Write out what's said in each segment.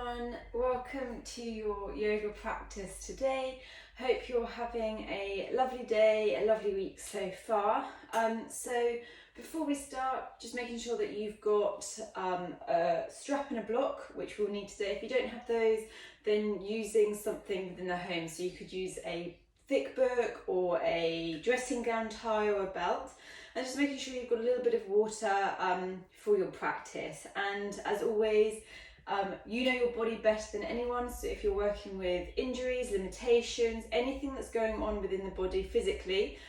everyone, welcome to your yoga practice today. Hope you're having a lovely day, a lovely week so far. So before we start, just making sure that you've got a strap and a block, which we'll need today. If you don't have those, then using something within the home. So you could use a thick book or a dressing gown tie or a belt. And just making sure you've got a little bit of water for your practice. And as always, you know your body better than anyone, so if you're working with injuries, limitations, anything that's going on within the body physically,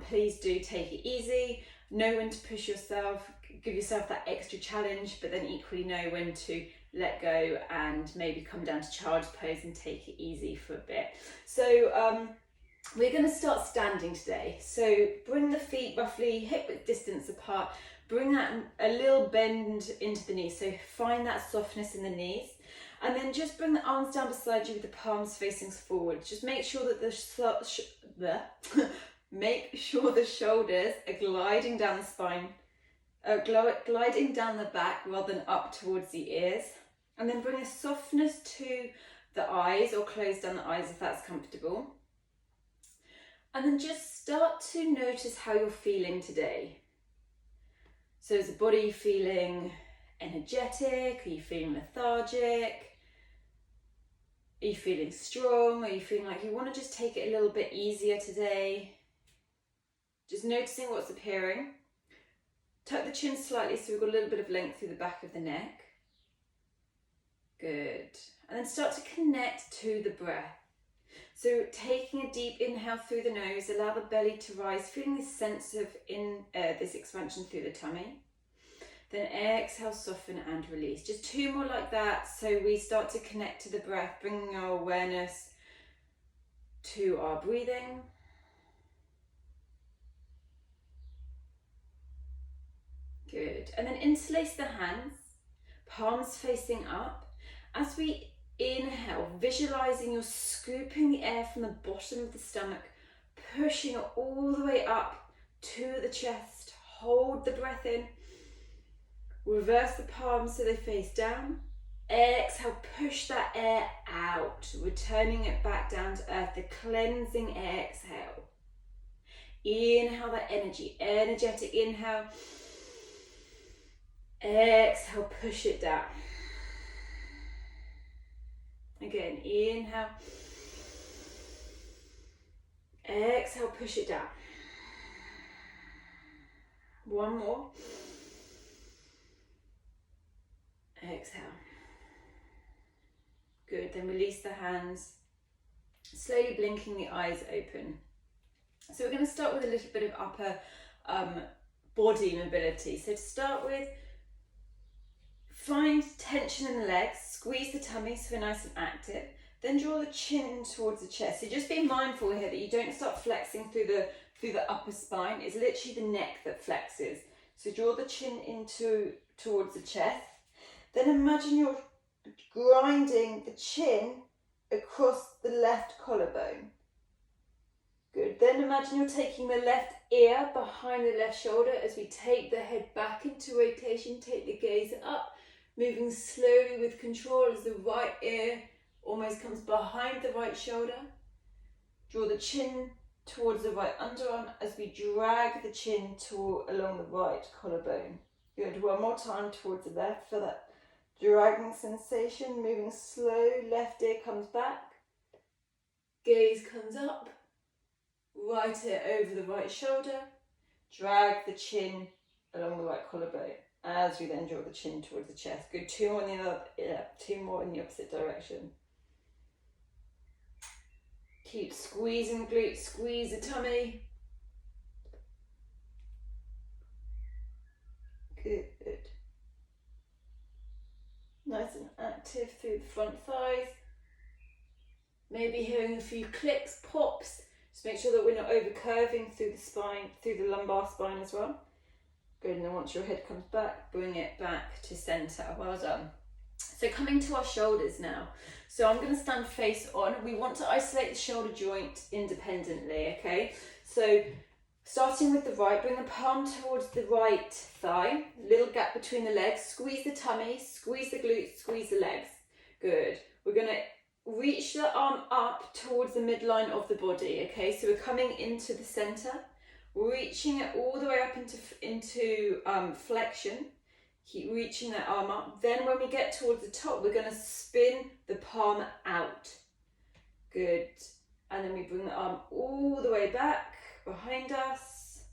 please do take it easy. Know when to push yourself, give yourself that extra challenge, but then equally know when to let go and maybe come down to child's pose and take it easy for a bit. So we're going to start standing today. So bring the feet roughly hip width distance apart. Bring that a little bend into the knees, so find that softness in the knees. And then just bring the arms down beside you with the palms facing forward. Just make sure that make sure the shoulders are gliding down the spine, gliding down the back rather than up towards the ears. And then bring a softness to the eyes, or close down the eyes if that's comfortable. And then just start to notice how you're feeling today. So is the body feeling energetic? Are you feeling lethargic? Are you feeling strong? Are you feeling like you want to just take it a little bit easier today? Just noticing what's appearing. Tuck the chin slightly so we've got a little bit of length through the back of the neck. Good. And then start to connect to the breath. So taking a deep inhale through the nose, allow the belly to rise, feeling this sense of this expansion through the tummy. Then exhale, soften and release. Just two more like that, so we start to connect to the breath, bringing our awareness to our breathing. Good. And then interlace the hands, palms facing up. As we inhale, visualizing you're scooping the air from the bottom of the stomach, pushing it all the way up to the chest. Hold the breath in. Reverse the palms so they face down. Exhale, push that air out, returning it back down to earth, the cleansing exhale. Inhale that energy, energetic inhale. Exhale, push it down. Again, inhale. Exhale, push it down. One more. Exhale. Good, then release the hands. Slowly blinking the eyes open. So we're going to start with a little bit of upper body mobility. So to start with, find tension in the legs, squeeze the tummy so we're nice and active. Then draw the chin towards the chest. So just be mindful here that you don't start flexing through the upper spine. It's literally the neck that flexes. So draw the chin towards the chest. Then imagine you're grinding the chin across the left collarbone. Good. Then imagine you're taking the left ear behind the left shoulder as we take the head back into rotation, take the gaze up. Moving slowly with control as the right ear almost comes behind the right shoulder. Draw the chin towards the right underarm as we drag the chin along the right collarbone. Good. One more time towards the left for that dragging sensation. Moving slow, left ear comes back. Gaze comes up. Right ear over the right shoulder. Drag the chin along the right collarbone. As we then draw the chin towards the chest. Good, two more in the opposite direction. Keep squeezing the glutes, squeeze the tummy. Good. Nice and active through the front thighs. Maybe hearing a few clicks, pops. Just make sure that we're not over curving through the spine, through the lumbar spine as well. Good, and then once your head comes back, bring it back to centre. Well done. So coming to our shoulders now. So I'm going to stand face on. We want to isolate the shoulder joint independently, okay? So starting with the right, bring the palm towards the right thigh. Little gap between the legs. Squeeze the tummy, squeeze the glutes, squeeze the legs. Good. We're going to reach the arm up towards the midline of the body, okay? So we're coming into the center, reaching it all the way up into flexion. Keep reaching that arm up. Then when we get towards the top, we're going to spin the palm out. Good. And then we bring the arm all the way back behind us.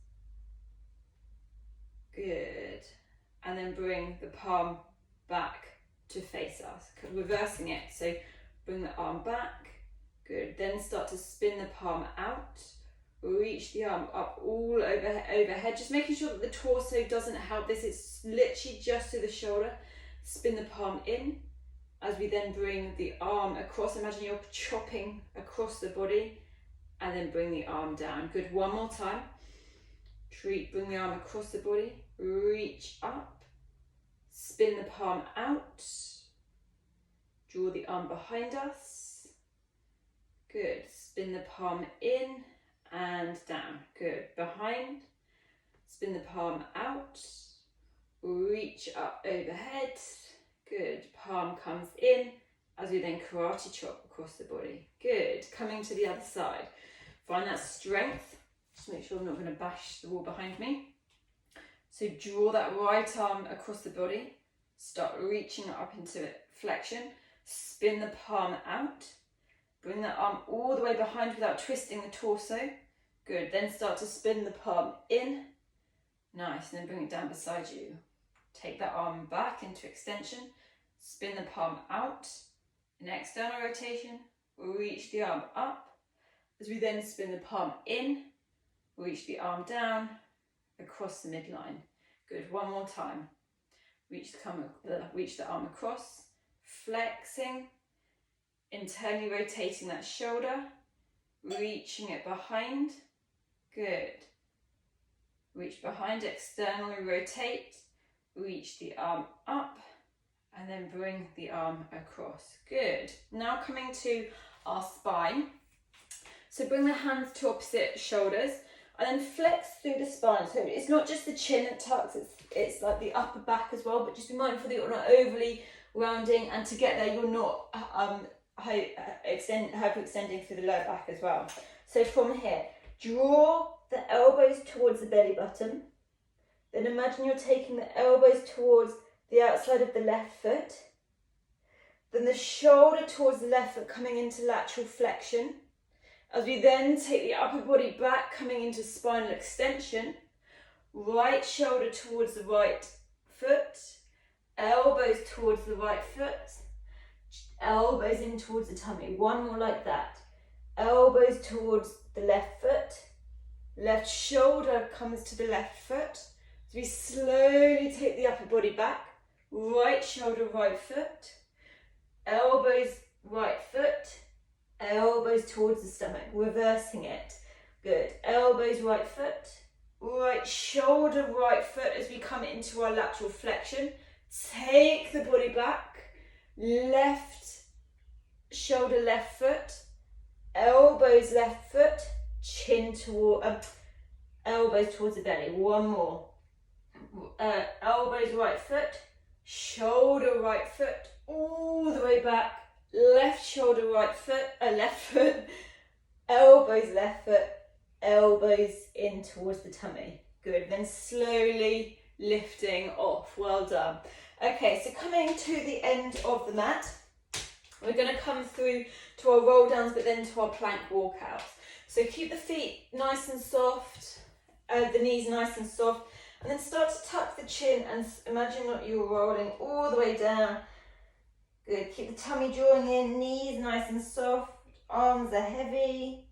Good. And then bring the palm back to face us, reversing it. So bring the arm back. Good. Then start to spin the palm out. Reach the arm up all overhead, just making sure that the torso doesn't help this. It's literally just to the shoulder. Spin the palm in as we then bring the arm across. Imagine you're chopping across the body and then bring the arm down. Good. One more time. Bring the arm across the body. Reach up. Spin the palm out. Draw the arm behind us. Good. Spin the palm in and down. Good. Behind. Spin the palm out. Reach up overhead. Good. Palm comes in as we then karate chop across the body. Good. Coming to the other side. Find that strength. Just make sure I'm not going to bash the wall behind me. So draw that right arm across the body. Start reaching up into flexion. Spin the palm out. Bring that arm all the way behind without twisting the torso. Good. Then start to spin the palm in. Nice. And then bring it down beside you. Take that arm back into extension. Spin the palm out. An external rotation. Reach the arm up. As we then spin the palm in. Reach the arm down. Across the midline. Good. One more time. Reach the arm across. Flexing. Internally rotating that shoulder. Reaching it behind. Good. Reach behind, externally rotate. Reach the arm up. And then bring the arm across. Good. Now coming to our spine. So bring the hands to opposite shoulders. And then flex through the spine. So it's not just the chin that tucks, it's like the upper back as well. But just be mindful that you're not overly rounding. And to get there, you're not hyperextending through the lower back as well. So from here, draw the elbows towards the belly button. Then imagine you're taking the elbows towards the outside of the left foot. Then the shoulder towards the left foot coming into lateral flexion. As we then take the upper body back, coming into spinal extension. Right shoulder towards the right foot. Elbows towards the right foot. Elbows in towards the tummy. One more like that. Elbows towards the left foot. Left shoulder comes to the left foot. So we slowly take the upper body back. Right shoulder, right foot. Elbows, right foot. Elbows towards the stomach. Reversing it. Good. Elbows, right foot. Right shoulder, right foot as we come into our lateral flexion. Take the body back. Left shoulder, left foot. Elbows, left foot. Chin toward, elbows towards the belly. One more. Elbows, right foot. Shoulder, right foot. All the way back. Left shoulder, right foot. Left foot. Elbows, left foot. Elbows in towards the tummy. Good. Then slowly lifting off. Well done. Okay, so coming to the end of the mat, we're going to come through to our roll downs, but then to our plank walkouts. So keep the feet nice and soft, the knees nice and soft, and then start to tuck the chin and imagine that you're rolling all the way down. Good. Keep the tummy drawing in, knees nice and soft, arms are heavy.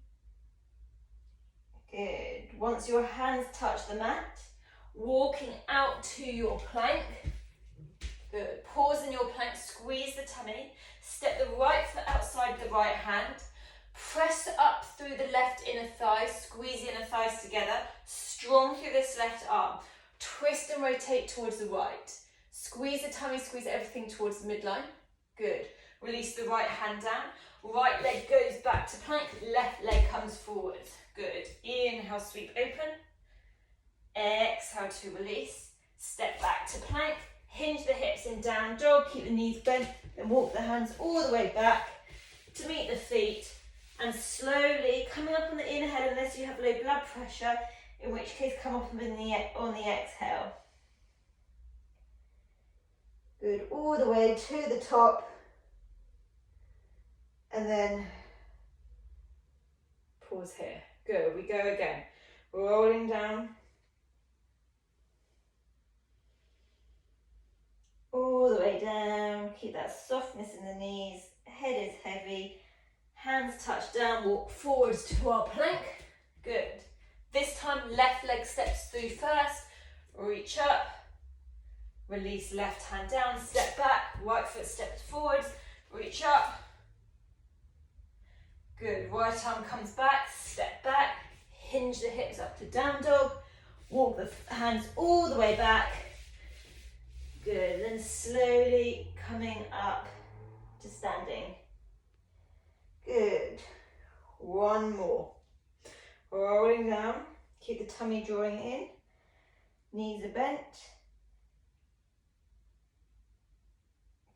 Good. Once your hands touch the mat, walking out to your plank. Good. Pause in your plank, squeeze the tummy, step the right foot outside the right hand, press up through the left inner thigh, squeeze the inner thighs together, strong through this left arm, twist and rotate towards the right, squeeze the tummy, squeeze everything towards the midline. Good. Release the right hand down, right leg goes back to plank, left leg comes forward. Good. Inhale, sweep open. Exhale to release. Step back to plank. Hinge the hips in down dog, keep the knees bent, and walk the hands all the way back to meet the feet. And slowly coming up on the inhale, unless you have low blood pressure, in which case come up on the exhale. Good, all the way to the top. And then pause here. Good, we go again. Rolling down. All the way down, keep that softness in the knees, head is heavy, hands touch down, walk forwards to our plank. Good. This time left leg steps through first, reach up, release left hand down, step back, right foot steps forwards, reach up. Good, right arm comes back, step back, hinge the hips up to down dog, walk the hands all the way back. Good, then slowly coming up to standing. Good, one more. Rolling down, keep the tummy drawing in, knees are bent.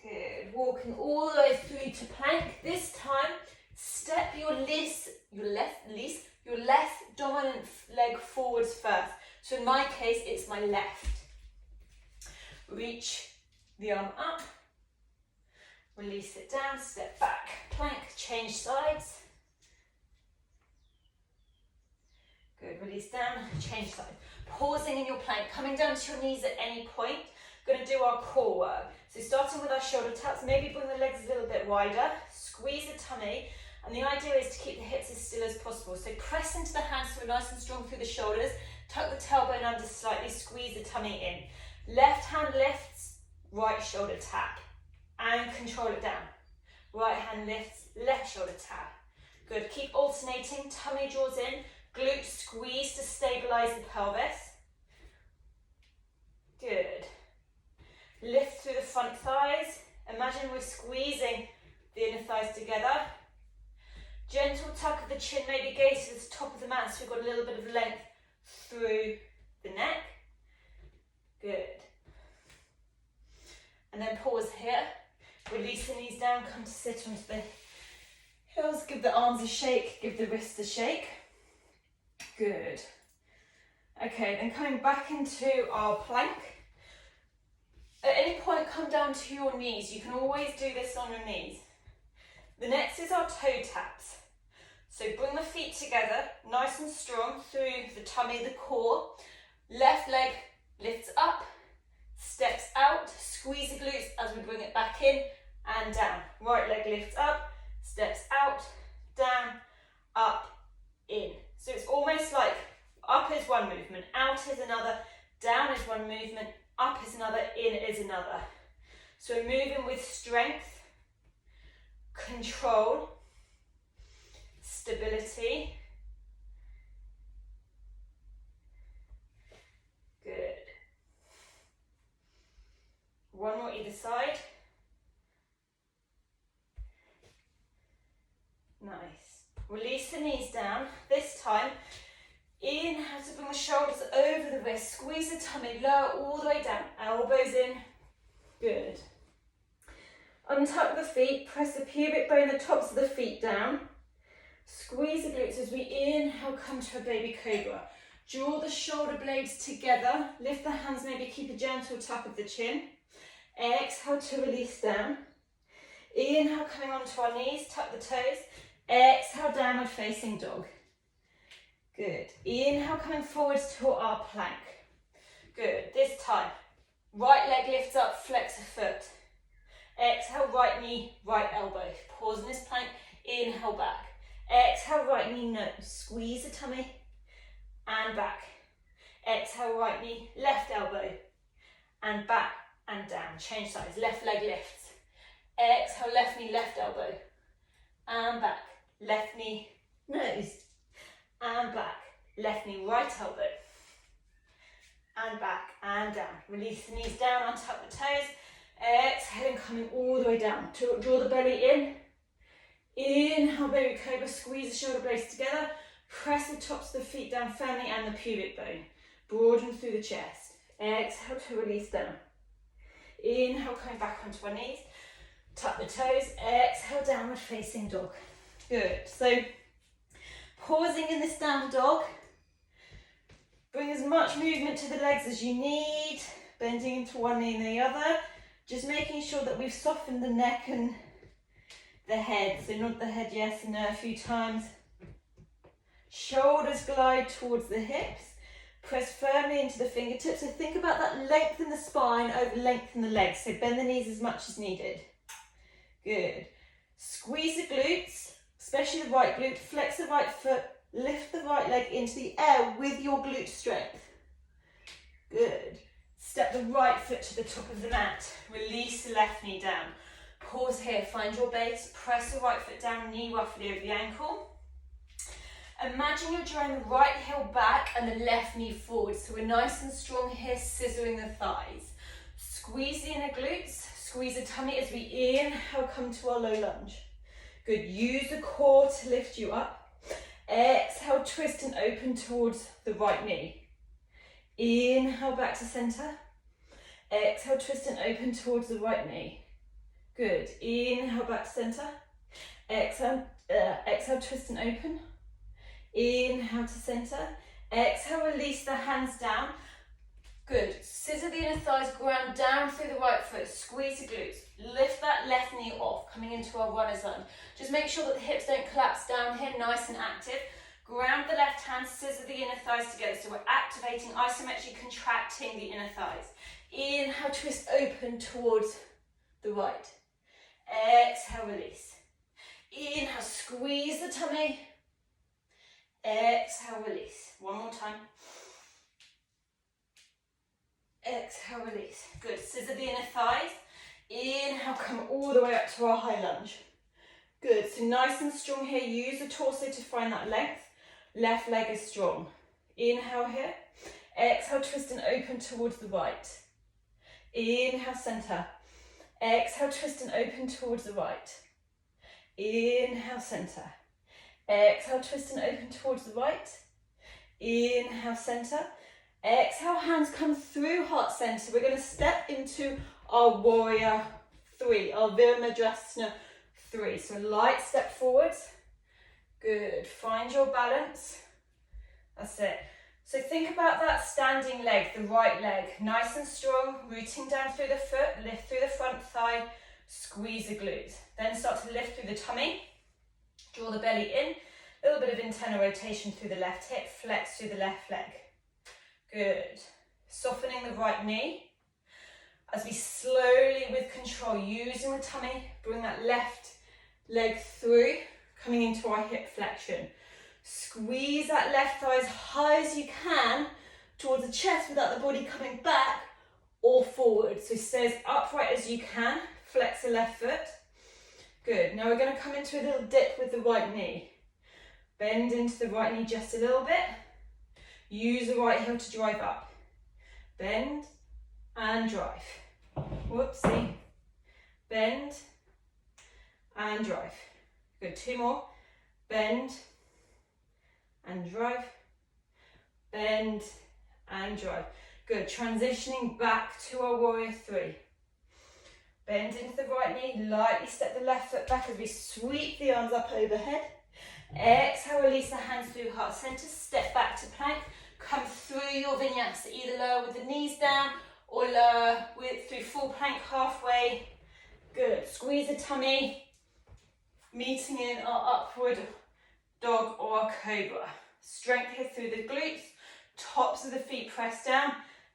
Good, walking all the way through to plank. This time, step your left dominant leg forwards first. So in my case, it's my left. Reach the arm up, release it down, step back, plank, change sides. Good, release down, change side. Pausing in your plank, coming down to your knees at any point. Going to do our core work. So starting with our shoulder taps, maybe bring the legs a little bit wider, squeeze the tummy, and the idea is to keep the hips as still as possible. So press into the hands so we're nice and strong through the shoulders, tuck the tailbone under slightly, squeeze the tummy in. Left hand lifts, right shoulder tap, and control it down. Right hand lifts, left shoulder tap. Good, keep alternating, tummy draws in, glutes squeeze to stabilize the pelvis. Good. Lift through the front thighs. Imagine we're squeezing the inner thighs together. Gentle tuck of the chin, maybe gaze to the top of the mat so we've got a little bit of length through the neck. Good. And then pause here. Release the knees down, come to sit onto the heels. Give the arms a shake, give the wrists a shake. Good. Okay, then coming back into our plank. At any point, come down to your knees. You can always do this on your knees. The next is our toe taps. So bring the feet together, nice and strong through the tummy, the core. Left leg lifts up, steps out, squeeze the glutes as we bring it back in and down. Right leg lifts up, steps out, down, up, in. So it's almost like up is one movement, out is another, down is one movement, up is another, in is another. So we're moving with strength, control, stability. Good. One more either side. Nice. Release the knees down. This time, inhale to bring the shoulders over the wrist. Squeeze the tummy, lower all the way down. Elbows in. Good. Untuck the feet. Press the pubic bone, the tops of the feet down. Squeeze the glutes as we inhale, come to a baby cobra. Draw the shoulder blades together. Lift the hands, maybe keep a gentle tuck of the chin. Exhale to release down. Inhale, coming onto our knees, tuck the toes. Exhale, downward facing dog. Good. Inhale, coming forwards to our plank. Good. This time, right leg lifts up, flex a foot. Exhale, right knee, right elbow. Pause in this plank. Inhale, back. Exhale, right knee, nose. Squeeze the tummy and back. Exhale, right knee, left elbow and back and down. Change sides. Left leg lifts. Exhale, left knee, left elbow and back. Left knee, nose and back. Left knee, right elbow and back and down. Release the knees down, untuck the toes. Exhaling, coming all the way down. Draw the belly in. Inhale, baby cobra, squeeze the shoulder blades together. Press the tops of the feet down firmly and the pubic bone. Broaden through the chest. Exhale to release down. Inhale, coming back onto our knees. Tuck the toes. Exhale, downward facing dog. Good. So pausing in this down dog. Bring as much movement to the legs as you need. Bending into one knee and the other. Just making sure that we've softened the neck and the head. So nod the head yes and no a few times. Shoulders glide towards the hips. Press firmly into the fingertips. So think about that length in the spine over length in the legs. So bend the knees as much as needed. Good. Squeeze the glutes, especially the right glute. Flex the right foot. Lift the right leg into the air with your glute strength. Good. Step the right foot to the top of the mat. Release the left knee down. Pause here. Find your base. Press the right foot down, knee roughly over the ankle. Imagine you're drawing the right heel back and the left knee forward. So we're nice and strong here, scissoring the thighs. Squeeze the inner glutes, squeeze the tummy as we inhale, come to our low lunge. Good, use the core to lift you up. Exhale, twist and open towards the right knee. Inhale, back to center. Exhale, twist and open towards the right knee. Good, inhale, back to center. Exhale, twist and open. Inhale to center. Exhale, release the hands down. Good. Scissor the inner thighs, ground down through the right foot. Squeeze the glutes. Lift that left knee off, coming into our runner's lunge. Just make sure that the hips don't collapse down here, nice and active. Ground the left hand, scissor the inner thighs together. So we're activating, isometrically contracting the inner thighs. Inhale, twist open towards the right. Exhale, release. Inhale, squeeze the tummy. Exhale, release. One more time. Exhale, release. Good. Scissor the inner thighs. Inhale, come all the way up to our high lunge. Good. So nice and strong here. Use the torso to find that length. Left leg is strong. Inhale here. Exhale, twist and open towards the right. Inhale, center. Exhale, twist and open towards the right. Inhale, center. Exhale, twist and open towards the right. Inhale, center. Exhale, hands come through heart center. We're going to step into our warrior 3, our Virabhadrasana 3. So light step forwards. Good. Find your balance. That's it. So think about that standing leg, the right leg. Nice and strong, rooting down through the foot, lift through the front thigh, squeeze the glutes. Then start to lift through the tummy. Draw the belly in, a little bit of internal rotation through the left hip, flex through the left leg. Good. Softening the right knee. As we slowly, with control, using the tummy, bring that left leg through, coming into our hip flexion. Squeeze that left thigh as high as you can towards the chest without the body coming back or forward. So stay as upright as you can. Flex the left foot. Good. Now we're going to come into a little dip with the right knee. Bend into the right knee just a little bit. Use the right heel to drive up. Bend and drive. Whoopsie. Bend and drive. Good. 2 more. Bend and drive. Bend and drive. Good. Transitioning back to our warrior 3. Bend into the right knee, lightly step the left foot back as we sweep the arms up overhead. Exhale, release the hands through heart center, step back to plank. Come through your vinyasa, either lower with the knees down or lower through full plank halfway. Good. Squeeze the tummy, meeting in our upward dog or our cobra. Strength here through the glutes, tops of the feet press down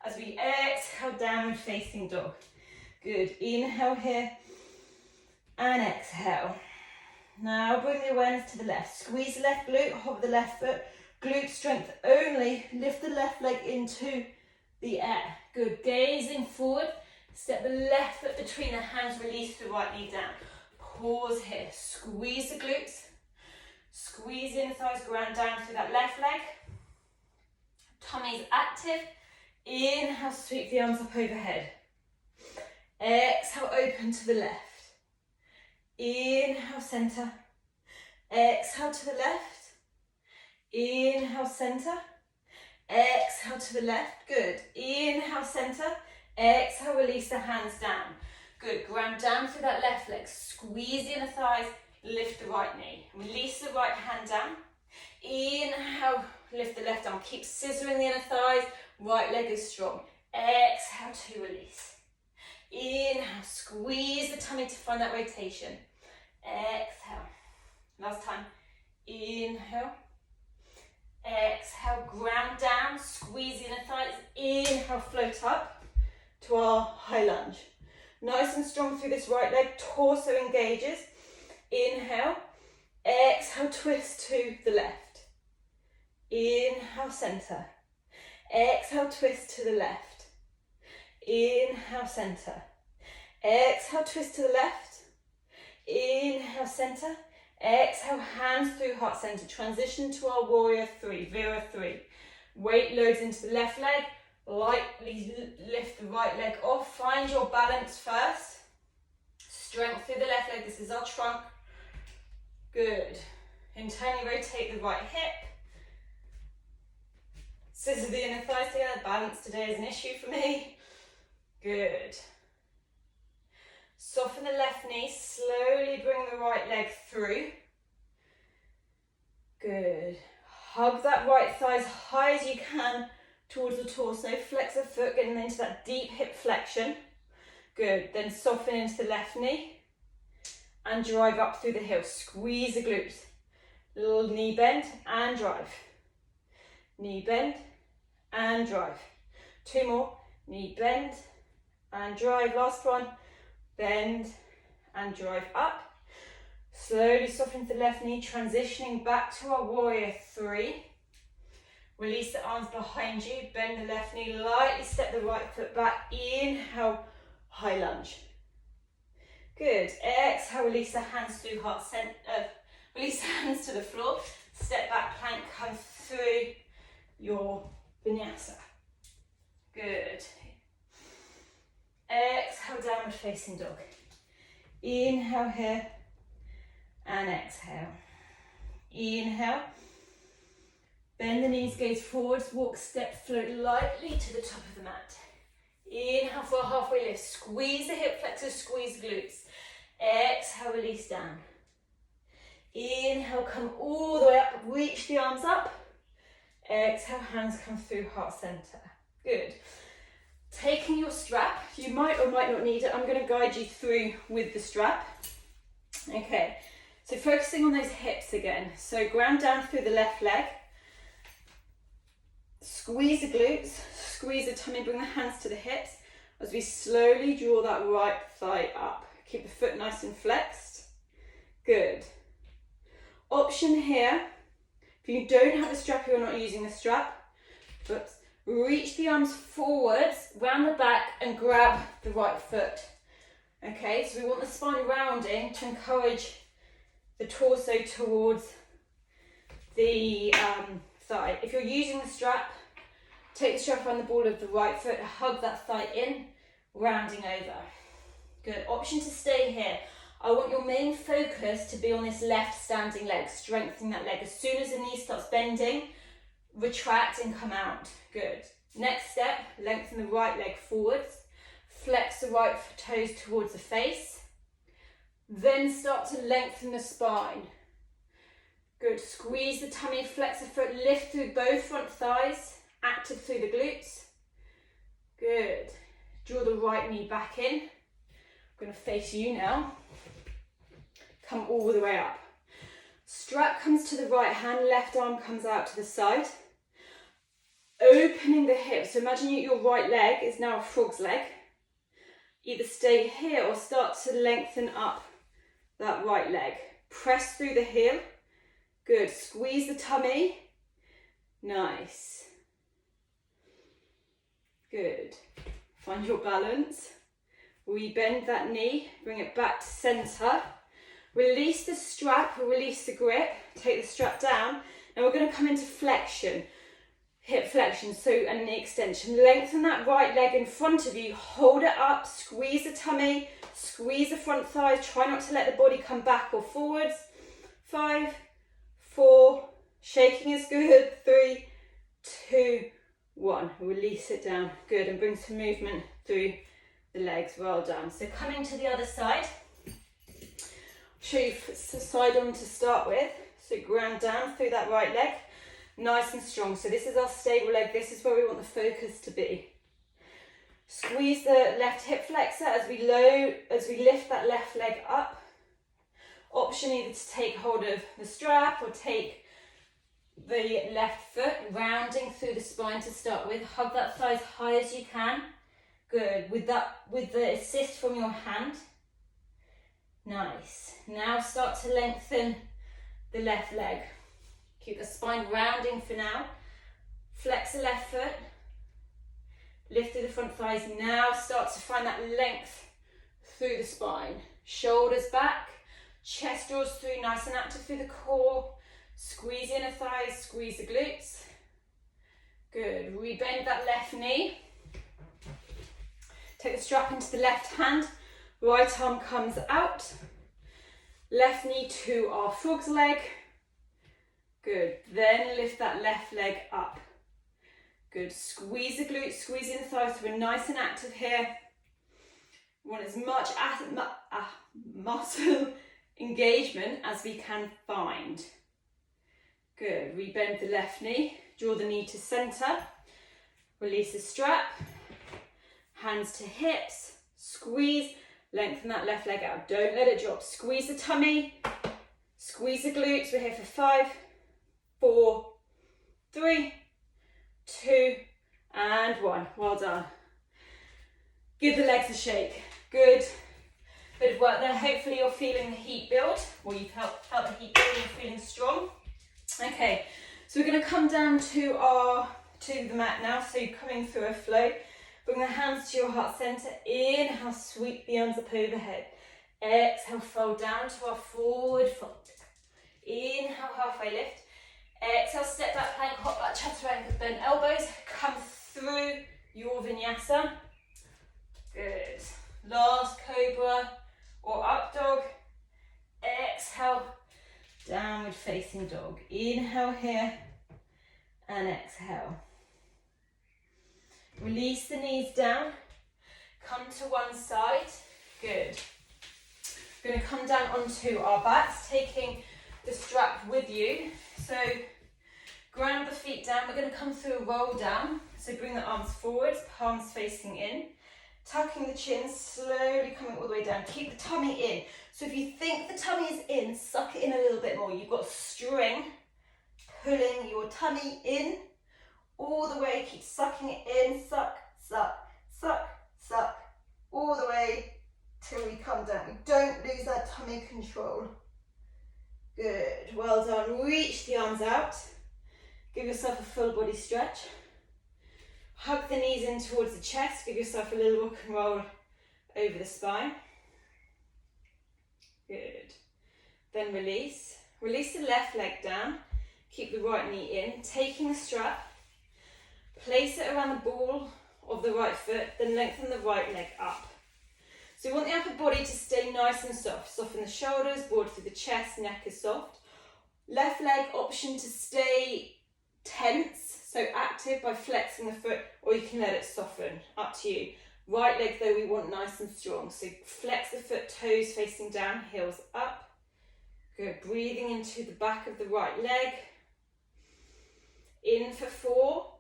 as we exhale, downward facing dog. Good. Inhale here and exhale. Now bring the awareness to the left. Squeeze the left glute, hover the left foot. Glute strength only. Lift the left leg into the air. Good. Gazing forward. Step the left foot between the hands. Release the right knee down. Pause here. Squeeze the glutes. Squeeze the inner thighs. Ground down through that left leg. Tummy's active. Inhale, sweep the arms up overhead. Exhale, open to the left. Inhale, center. Exhale to the left. Inhale, center. Exhale to the left. Good. Inhale, center. Exhale, release the hands down. Good, ground down through that left leg. Squeeze the inner thighs, lift the right knee. Release the right hand down. Inhale, lift the left arm. Keep scissoring the inner thighs, right leg is strong. Exhale to release. Inhale, squeeze the tummy to find that rotation. Exhale. Last time. Inhale. Exhale, ground down, squeeze the inner thighs. Inhale, float up to our high lunge. Nice and strong through this right leg, torso engages. Inhale. Exhale, twist to the left. Inhale, center. Exhale, twist to the left. Inhale, center. Exhale, twist to the left. Inhale, center. Exhale, hands through heart center. Transition to our warrior three, Vira three. Weight loads into the left leg. Lightly lift the right leg off. Find your balance first. Strength through the left leg. This is our trunk. Good. Internally rotate the right hip. Scissor the inner thighs together. Balance today is an issue for me. Good. Soften the left knee. Slowly bring the right leg through. Good. Hug that right thigh as high as you can towards the torso. Flex the foot, getting into that deep hip flexion. Good. Then soften into the left knee and drive up through the heel. Squeeze the glutes. Little knee bend and drive. Knee bend and drive. Two more. Knee bend and drive. Last one. Bend and drive up. Slowly soften the left knee, transitioning back to our warrior three. Release the arms behind you, bend the left knee, lightly step the right foot back. Inhale, high lunge. Good. Exhale, release the hands through heart center. Release the hands to the floor. Step back plank, come through your vinyasa. Good. Exhale, downward facing dog. Inhale here and exhale. Inhale. Bend the knees, gaze forwards, walk, step, float lightly to the top of the mat. Inhale for a halfway lift. Squeeze the hip flexors, squeeze the glutes. Exhale, release down. Inhale, come all the way up, reach the arms up. Exhale, hands come through heart center. Good. Taking your strap, you might or might not need it. I'm going to guide you through with the strap. Okay, so focusing on those hips again. So ground down through the left leg. Squeeze the glutes, squeeze the tummy, bring the hands to the hips as we slowly draw that right thigh up. Keep the foot nice and flexed. Good. Option here, if you don't have a strap, you're not using the strap, but reach the arms forwards, round the back and grab the right foot. Okay, so we want the spine rounding to encourage the torso towards the thigh. If you're using the strap, take the strap around the ball of the right foot, hug that thigh in, rounding over. Good. Option to stay here. I want your main focus to be on this left standing leg, strengthening that leg. As soon as the knee starts bending, retract and come out. Good. Next step, lengthen the right leg forwards, flex the right toes towards the face, then start to lengthen the spine. Good. Squeeze the tummy, flex the foot, lift through both front thighs, active through the glutes. Good. Draw the right knee back in. I'm going to face you now. Come all the way up. Strap comes to the right hand, left arm comes out to the side. Opening the hips. So imagine your right leg is now a frog's leg. Either stay here or start to lengthen up that right leg. Press through the heel. Good. Squeeze the tummy. Nice. Good. Find your balance. We bend that knee, bring it back to center. Release the strap, release the grip. Take the strap down. Now we're going to come into flexion. Hip flexion, so and knee extension. Lengthen that right leg in front of you. Hold it up. Squeeze the tummy. Squeeze the front thighs. Try not to let the body come back or forwards. 5, 4, shaking is good. 3, 2, 1. Release it down. Good, and bring some movement through the legs. Well done. So coming to the other side. Show you side on to start with. So ground down through that right leg. Nice and strong. So this is our stable leg. This is where we want the focus to be. Squeeze the left hip flexor as we lift that left leg up. Option either to take hold of the strap or take the left foot, rounding through the spine to start with. Hug that thigh as high as you can. Good. With the assist from your hand. Nice. Now start to lengthen the left leg. Keep the spine rounding for now. Flex the left foot. Lift through the front thighs. Now start to find that length through the spine. Shoulders back. Chest draws through, nice and active through the core. Squeeze inner thighs, squeeze the glutes. Good. Rebend that left knee. Take the strap into the left hand. Right arm comes out. Left knee to our frog's leg. Good. Then lift that left leg up. Good. Squeeze the glutes, squeeze in the thighs. So we're nice and active here. We want as much muscle engagement as we can find. Good. Rebend the left knee. Draw the knee to center. Release the strap. Hands to hips. Squeeze. Lengthen that left leg out. Don't let it drop. Squeeze the tummy. Squeeze the glutes. We're here for 5, 4, 3, 2, and 1. Well done. Give the legs a shake. Good. Bit of work there. Hopefully you're feeling the heat build, or you've felt the heat build and you're feeling strong. Okay, so we're going to come down to the mat now. So you're coming through a flow. Bring the hands to your heart center. Inhale, sweep the arms up overhead. Exhale, fold down to our forward fold. Inhale, halfway lift. Exhale, step back plank, hop back, chaturanga, bend elbows. Come through your vinyasa. Good. Last cobra or up dog. Exhale, downward facing dog. Inhale here and exhale. Release the knees down. Come to one side. Good. We're going to come down onto our backs, taking the strap with you. So ground the feet down. We're going to come through a roll down. So bring the arms forward, palms facing in. Tucking the chin, slowly coming all the way down. Keep the tummy in. So if you think the tummy is in, suck it in a little bit more. You've got string pulling your tummy in all the way. Keep sucking it in. Suck, suck, suck, suck. All the way till we come down. We don't lose that tummy control. Good. Well done. Reach the arms out. Give yourself a full body stretch. Hug the knees in towards the chest. Give yourself a little rock and roll over the spine. Good. Then release. Release the left leg down. Keep the right knee in. Taking the strap. Place it around the ball of the right foot. Then lengthen the right leg up. So you want the upper body to stay nice and soft. Soften the shoulders, broad through the chest, neck is soft. Left leg option to stay tense, so active by flexing the foot, or you can let it soften, up to you. Right leg though we want nice and strong, so flex the foot, toes facing down, heels up. Good, breathing into the back of the right leg. In for 4,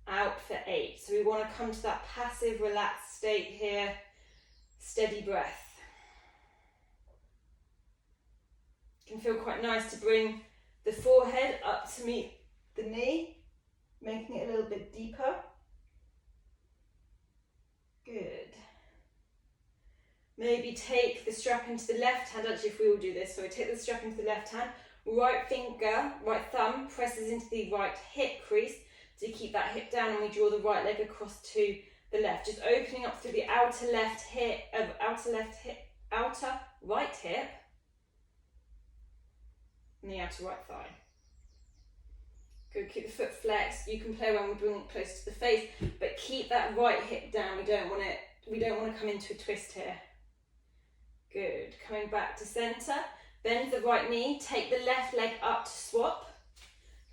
out for 8. So we want to come to that passive, relaxed state here. Steady breath. It can feel quite nice to bring the forehead up to meet the knee, making it a little bit deeper. Good. Maybe take the strap into the left hand. Actually, if we all do this, so we take the strap into the left hand, right thumb presses into the right hip crease to keep that hip down, and we draw the right leg across to the left, just opening up through the outer right hip, and the outer right thigh. Good, keep the foot flexed. You can play around with bringing it close to the face, but keep that right hip down. We don't want to come into a twist here. Good, coming back to center. Bend the right knee, take the left leg up to swap.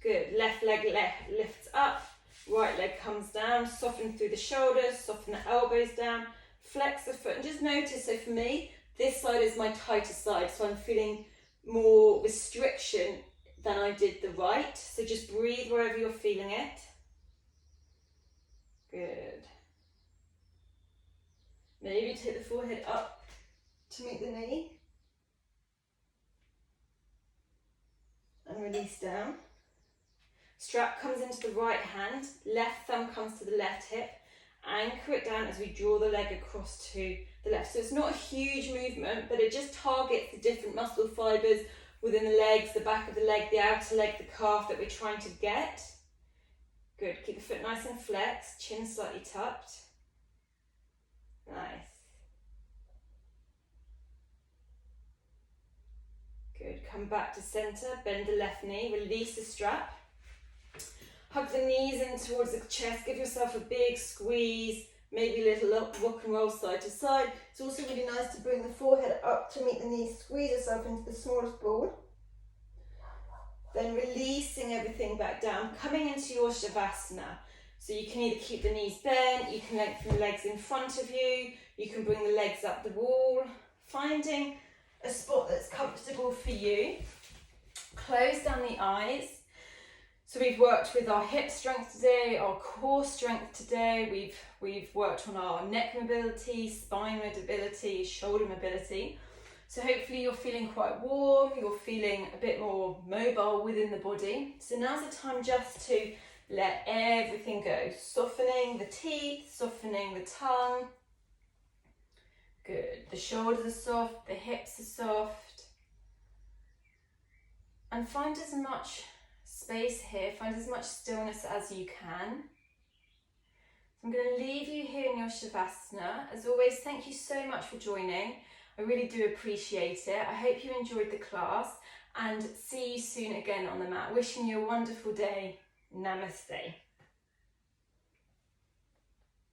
Good, left leg lifts up, Right leg comes down, soften through the shoulders, soften the elbows down, flex the foot, and just notice, so for me, this side is my tighter side, so I'm feeling more restriction than I did the right. So just breathe wherever you're feeling it. Good. Maybe take the forehead up to meet the knee. And release down. Strap comes into the right hand, left thumb comes to the left hip. Anchor it down as we draw the leg across to the left. So it's not a huge movement, but it just targets the different muscle fibres within the legs, the back of the leg, the outer leg, the calf that we're trying to get. Good. Keep the foot nice and flexed, chin slightly tucked. Nice. Good. Come back to centre, bend the left knee, release the strap. Hug the knees in towards the chest, give yourself a big squeeze, maybe a little rock and roll side to side. It's also really nice to bring the forehead up to meet the knees, squeeze yourself into the smallest ball. Then releasing everything back down, coming into your Shavasana. So you can either keep the knees bent, you can lengthen the legs in front of you, you can bring the legs up the wall, finding a spot that's comfortable for you. Close down the eyes. So we've worked with our hip strength today, our core strength today, we've worked on our neck mobility, spine mobility, shoulder mobility. So hopefully you're feeling quite warm, you're feeling a bit more mobile within the body. So now's the time just to let everything go, softening the teeth, softening the tongue. Good, the shoulders are soft, the hips are soft. And find as much space here, find as much stillness as you can. I'm going to leave you here in your Shavasana. As always, thank you so much for joining. I really do appreciate it. I hope you enjoyed the class and see you soon again on the mat. Wishing you a wonderful day. Namaste.